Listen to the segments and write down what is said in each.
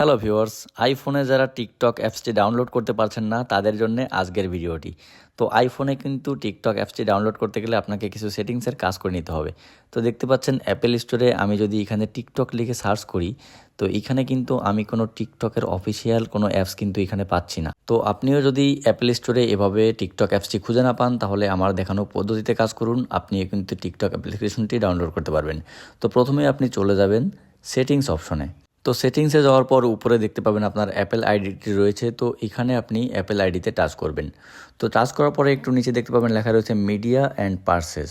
Hello viewers, আইফোনে যারা TikTok অ্যাপসটি ডাউনলোড করতে পারছেন না তাদের জন্য আজকের ভিডিওটি। তো আইফোনে কিন্তু টিকটক অ্যাপসটি ডাউনলোড করতে গেলে আপনাকে কিছু সেটিংসের কাজ করে নিতে হবে। তো দেখতে পাচ্ছেন অ্যাপেল স্টোরে আমি যদি এখানে টিকটক লিখে সার্চ করি, তো এখানে কিন্তু আমি কোনো টিকটকের অফিসিয়াল কোনো অ্যাপস কিন্তু এখানে পাচ্ছি না। তো আপনিও যদি অ্যাপেল স্টোরে এভাবে টিকটক অ্যাপসটি খুঁজে না পান, তাহলে আমার দেখানো পদ্ধতিতে কাজ করুন, আপনি কিন্তু টিকটক অ্যাপ্লিকেশনটি ডাউনলোড করতে পারবেন। তো প্রথমে আপনি চলে যাবেন সেটিংস অপশনে। তো সেটিংসে যাওয়ার পর উপরে দেখতে পাবেন আপনার অ্যাপেল আইডিটি রয়েছে। তো এখানে আপনি অ্যাপেল আইডিতে টাচ করবেন। তো টাচ করার পরে একটু নিচে দেখতে পাবেন লেখা রয়েছে মিডিয়া অ্যান্ড পার্সেস।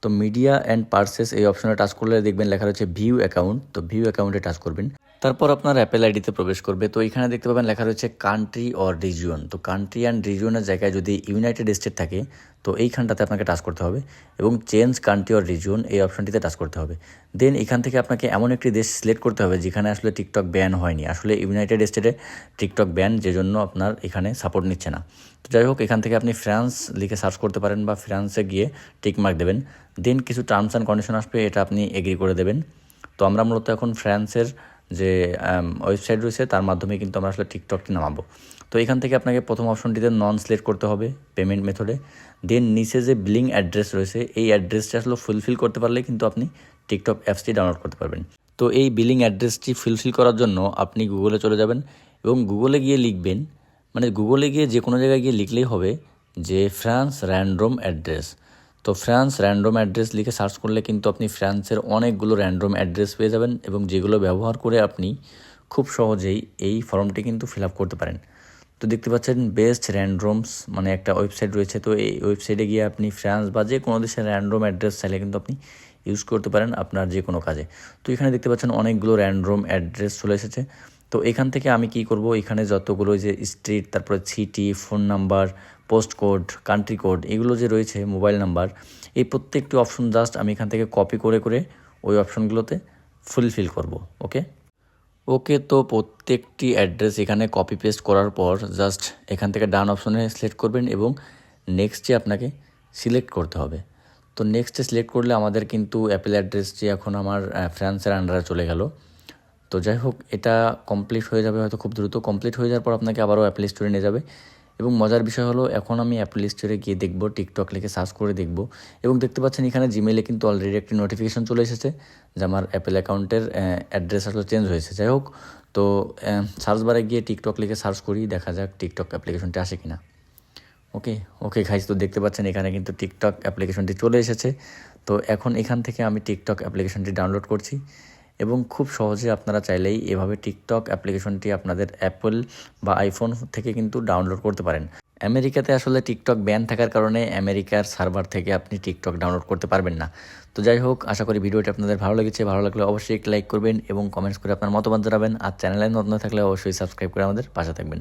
তো মিডিয়া অ্যান্ড পার্সেস এই অপশনে টাচ করলে দেখবেন লেখা রয়েছে ভিউ অ্যাকাউন্ট। তো ভিউ অ্যাকাউন্টে টাচ করবেন। তারপর আপনার অ্যাপেল আইডিতে প্রবেশ করবে। তো এখানে দেখতে পাবেন লেখা রয়েছে কান্ট্রি অর রিজিয়ন। তো কান্ট্রি অ্যান্ড রিজিয়নের জায়গায় যদি ইউনাইটেড স্টেট থাকে, তো এইখানটাতে আপনাকে টাচ করতে হবে এবং চেঞ্জ কান্ট্রি অর রিজিয়ন এই অপশনটিতে টাচ করতে হবে। দেন এখান থেকে আপনাকে এমন একটি দেশ সিলেক্ট করতে হবে যেখানে আসলে টিকটক ব্যান হয়নি। আসলে ইউনাইটেড স্টেটে টিকটক ব্যান, যে জন্য আপনার এখানে সাপোর্ট নিচ্ছে না। তো যাই হোক, এখান থেকে আপনি ফ্রান্স লিখে সার্চ করতে পারেন বা ফ্রান্সে গিয়ে টিকমার্ক দেবেন। দেন কিছু টার্মস অ্যান্ড কন্ডিশন আসবে, এটা আপনি এগ্রি করে দেবেন। তো আমরা মূলত এখন ফ্রান্সের যে ওয়েবসাইট রয়েছে তার মাধ্যমে কিন্তু আমরা আসলে টিকটকটি নামাবো। তো এখান থেকে আপনাকে প্রথম অপশনটিতে নন সিলেক্ট করতে হবে পেমেন্ট মেথডে। দেন নিচে যে বিলিং অ্যাড্রেস রয়েছে, এই অ্যাড্রেসটা আসলে ফুলফিল করতে পারলে কিন্তু আপনি টিকটক অ্যাপসটি ডাউনলোড করতে পারবেন। তো এই বিলিং অ্যাড্রেসটি ফুলফিল করার জন্য আপনি গুগলে চলে যাবেন এবং গুগলে গিয়ে লিখবেন, মানে গুগলে গিয়ে যে কোনো জায়গায় গিয়ে লিখলেই হবে যে ফ্রান্স র্যান্ডম অ্যাড্রেস। তো ফ্রান্স র্যান্ডম অ্যাড্রেস লিখে সার্চ করলে কিন্তু আপনি ফ্রান্সের অনেকগুলো র্যান্ডম অ্যাড্রেস পেয়ে যাবেন এবং যেগুলো ব্যবহার করে আপনি খুব সহজেই এই ফর্মটি কিন্তু ফিল আপ করতে পারেন। তো দেখতে পাচ্ছেন বেস্ট র্যান্ডমস মানে একটা ওয়েবসাইট রয়েছে। তো এই ওয়েবসাইটে গিয়ে আপনি ফ্রান্স বা যে কোনো দেশের র্যান্ডম অ্যাড্রেস চাইলে কিন্তু আপনি ইউজ করতে পারেন আপনার যে কোনো কাজে। তো এখানে দেখতে পাচ্ছেন অনেকগুলো র্যান্ডম অ্যাড্রেস চলে এসেছে। তো এখান থেকে আমি কি করব, এখানে যতগুলো যে স্ট্রিট, তারপরে city, phone number, post code, country code, এগুলো যে রয়েছে, মোবাইল নাম্বার, এই প্রত্যেকটি অপশন জাস্ট আমি এখান থেকে কপি করে করে ওই অপশনগুলোতে ফুলফিল করব। ওকে, তো প্রত্যেকটি অ্যাড্রেস এখানে কপি পেস্ট করার পর জাস্ট এখান থেকে ডান অপশনে সিলেক্ট করবেন এবং নেক্সটে আপনাকে সিলেক্ট করতে হবে। তো নেক্সটে সিলেক্ট করলে আমাদের কিন্তু অ্যাপেল অ্যাড্রেসটি এখন আমার ফ্রান্সের আন্ডারে চলে গেল। তো যাই হোক, এটা কমপ্লিট হয়ে যাবে হয়তো খুব দ্রুত। কমপ্লিট হয়ে যাওয়ার পর আপনাকে আবারও অ্যাপেল স্টোরে নিয়ে যাবে এবং মজার বিষয় হলো এখন আমি অ্যাপেল স্টোরে গিয়ে দেখব, টিকটক লিখে সার্চ করে দেখব এবং দেখতে পাচ্ছেন এখানে জিমেইলে কিন্তু অলরেডি একটি নোটিফিকেশন চলে এসেছে যে আমার অ্যাপেল অ্যাকাউন্টের অ্যাড্রেস আসলে চেঞ্জ হয়েছে। যাই হোক, তো সার্চ বারে গিয়ে টিকটক লিখে সার্চ করি, দেখা যাক টিকটক অ্যাপ্লিকেশনটি আসে কিনা। ওকে ওকে গাইস, তো দেখতে পাচ্ছেন এখানে কিন্তু টিকটক অ্যাপ্লিকেশনটি চলে এসেছে। তো এখন এখান থেকে আমি টিকটক অ্যাপ্লিকেশনটি ডাউনলোড করছি এবং খুব সহজে আপনারা চাইলেই এভাবে টিকটক অ্যাপ্লিকেশনটি আপনাদের অ্যাপল বা আইফোন থেকে কিন্তু ডাউনলোড করতে পারেন। আমেরিকাতে আসলে টিকটক ব্যান থাকার কারণে আমেরিকার সার্ভার থেকে আপনি টিকটক ডাউনলোড করতে পারবেন না। তো যাই হোক, আশা করি ভিডিওটি আপনাদের ভালো লেগেছে। ভালো লাগলে অবশ্যই একটি লাইক করবেন এবং কমেন্টস করে আপনার মতামত জানাবেন। আর চ্যানেলে নতুন থাকলে অবশ্যই সাবস্ক্রাইব করে আমাদের পাশে থাকবেন।